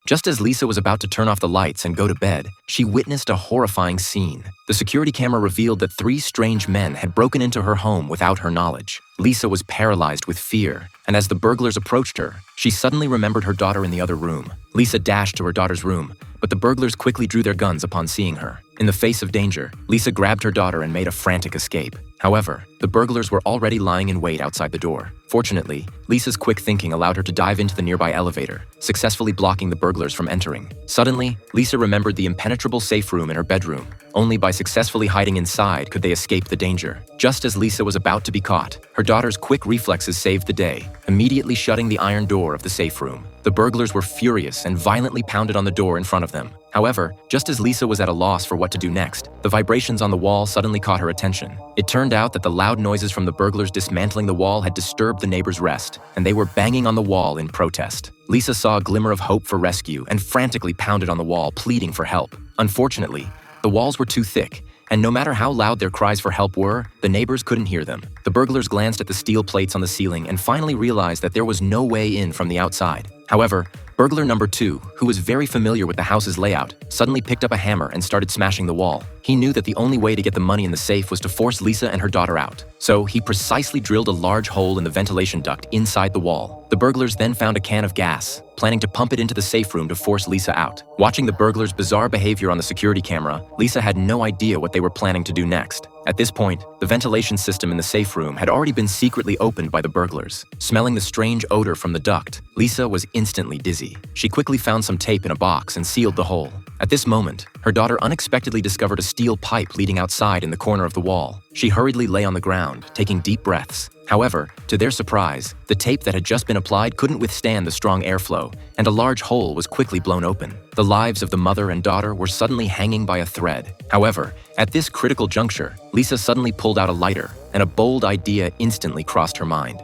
Just as Lisa was about to turn off the lights and go to bed, she witnessed a horrifying scene. The security camera revealed that 3 strange men had broken into her home without her knowledge. Lisa was paralyzed with fear, and as the burglars approached her, she suddenly remembered her daughter in the other room. Lisa dashed to her daughter's room, but the burglars quickly drew their guns upon seeing her. In the face of danger, Lisa grabbed her daughter and made a frantic escape. However, the burglars were already lying in wait outside the door. Fortunately, Lisa's quick thinking allowed her to dive into the nearby elevator, successfully blocking the burglars from entering. Suddenly, Lisa remembered the impenetrable safe room in her bedroom. Only by successfully hiding inside could they escape the danger. Just as Lisa was about to be caught, her daughter's quick reflexes saved the day, immediately shutting the iron door of the safe room. The burglars were furious and violently pounded on the door in front of them. However, just as Lisa was at a loss for what to do next, the vibrations on the wall suddenly caught her attention. It turned out that the loud noises from the burglars dismantling the wall had disturbed the neighbors' rest, and they were banging on the wall in protest. Lisa saw a glimmer of hope for rescue and frantically pounded on the wall, pleading for help. Unfortunately, the walls were too thick, and no matter how loud their cries for help were, the neighbors couldn't hear them. The burglars glanced at the steel plates on the ceiling and finally realized that there was no way in from the outside. However, burglar number 2, who was very familiar with the house's layout, suddenly picked up a hammer and started smashing the wall. He knew that the only way to get the money in the safe was to force Lisa and her daughter out. So he precisely drilled a large hole in the ventilation duct inside the wall. The burglars then found a can of gas, planning to pump it into the safe room to force Lisa out. Watching the burglars' bizarre behavior on the security camera, Lisa had no idea what they were planning to do next. At this point, the ventilation system in the safe room had already been secretly opened by the burglars. Smelling the strange odor from the duct, Lisa was instantly dizzy. She quickly found some tape in a box and sealed the hole. At this moment, her daughter unexpectedly discovered a steel pipe leading outside in the corner of the wall. She hurriedly lay on the ground, taking deep breaths. However, to their surprise, the tape that had just been applied couldn't withstand the strong airflow, and a large hole was quickly blown open. The lives of the mother and daughter were suddenly hanging by a thread. However, at this critical juncture, Lisa suddenly pulled out a lighter, and a bold idea instantly crossed her mind.